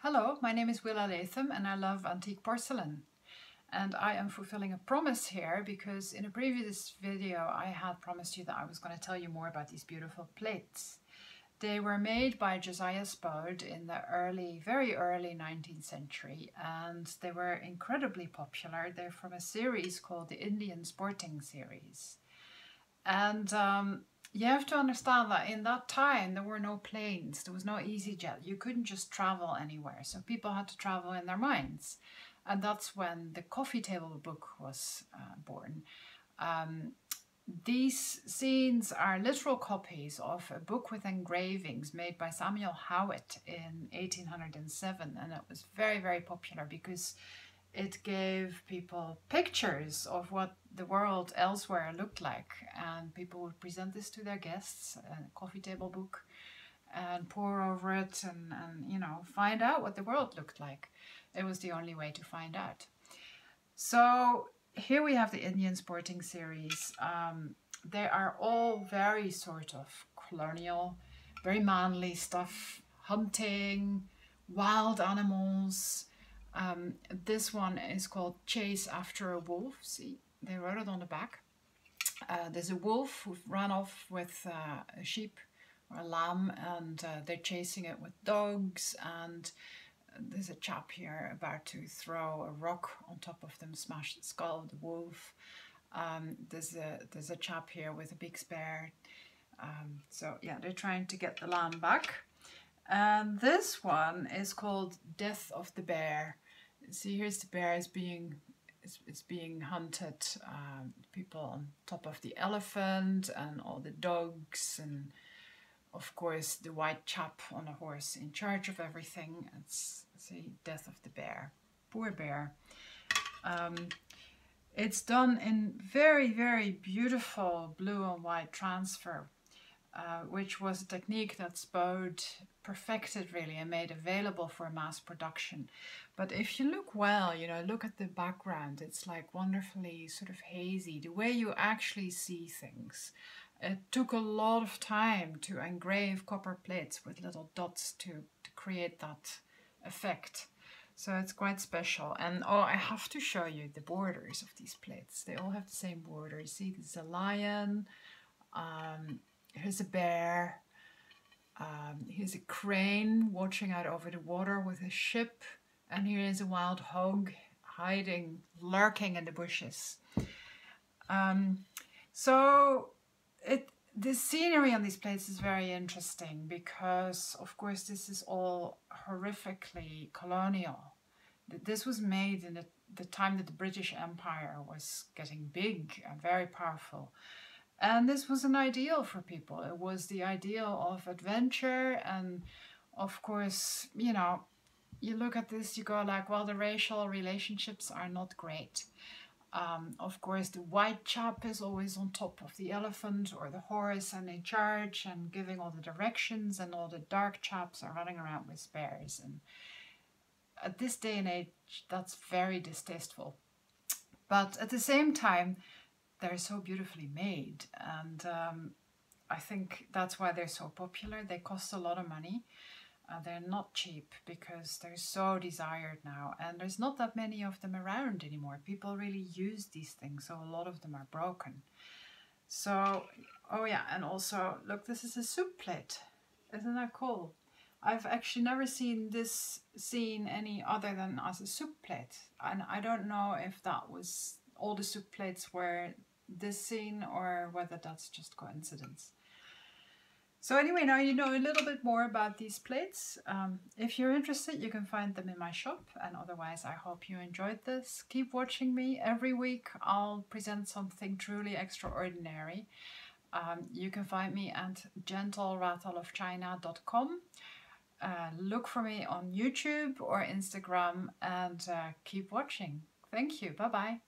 Hello, my name is Willa Latham and I love antique porcelain. And I am fulfilling a promise here because in a previous video I had promised you that I was going to tell you more about these beautiful plates. They were made by Josiah Spode in the very early 19th century, and they were incredibly popular. They're from a series called the Indian Sporting Series. And you have to understand that in that time there were no planes, there was no EasyJet, you couldn't just travel anywhere, so people had to travel in their minds. And that's when the coffee table book was born. These scenes are literal copies of a book with engravings made by Samuel Howitt in 1807, and it was very, very popular because it gave people pictures of what the world elsewhere looked like, and people would present this to their guests, a coffee table book, and pore over it and you know, find out what the world looked like. It was the only way to find out. So here we have the Indian Sporting Series. They are all very sort of colonial, very manly stuff, hunting, wild animals. This one is called Chase After a Wolf. See, they wrote it on the back. There's a wolf who ran off with a sheep or a lamb, and they're chasing it with dogs, and there's a chap here about to throw a rock on top of them, smash the skull of the wolf. There's a chap here with a big spear. So yeah, they're trying to get the lamb back. And this one is called Death of the Bear. See, here's the bear is being hunted. People on top of the elephant and all the dogs, and of course the white chap on a horse in charge of everything. It's see, Death of the Bear. Poor bear. It's done in very, very beautiful blue and white transfer, which was a technique that Spode perfected really and made available for mass production. But if you look well, you know, look at the background, it's like wonderfully sort of hazy, the way you actually see things. It took a lot of time to engrave copper plates with little dots to create that effect. So it's quite special. And oh, I have to show you the borders of these plates. They all have the same borders. See, there's a lion, here's a bear, here's a crane watching out over the water with a ship, and here is a wild hog hiding, lurking in the bushes. So the scenery on these plates is very interesting because, of course, this is all horrifically colonial. This was made in the time that the British Empire was getting big and very powerful. And this was an ideal for people. It was the ideal of adventure. And of course, you know, you look at this, you go like, well, the racial relationships are not great. Of course, the white chap is always on top of the elephant or the horse and in charge and giving all the directions, and all the dark chaps are running around with spears. And at this day and age, that's very distasteful. But at the same time, they're so beautifully made, and I think that's why they're so popular. They cost a lot of money. They're not cheap because they're so desired now, and there's not that many of them around anymore. People really use these things, so a lot of them are broken. So, oh yeah, and also, look, this is a soup plate. Isn't that cool? I've actually never seen this scene any other than as a soup plate, and I don't know if that was all the soup plates were this scene or whether that's just coincidence. So anyway, now you know a little bit more about these plates. If you're interested, you can find them in my shop, and otherwise I hope you enjoyed this. Keep watching me. Every week I'll present something truly extraordinary. You can find me at gentlerattleofchina.com. Look for me on YouTube or Instagram, and keep watching. Thank you. Bye-bye.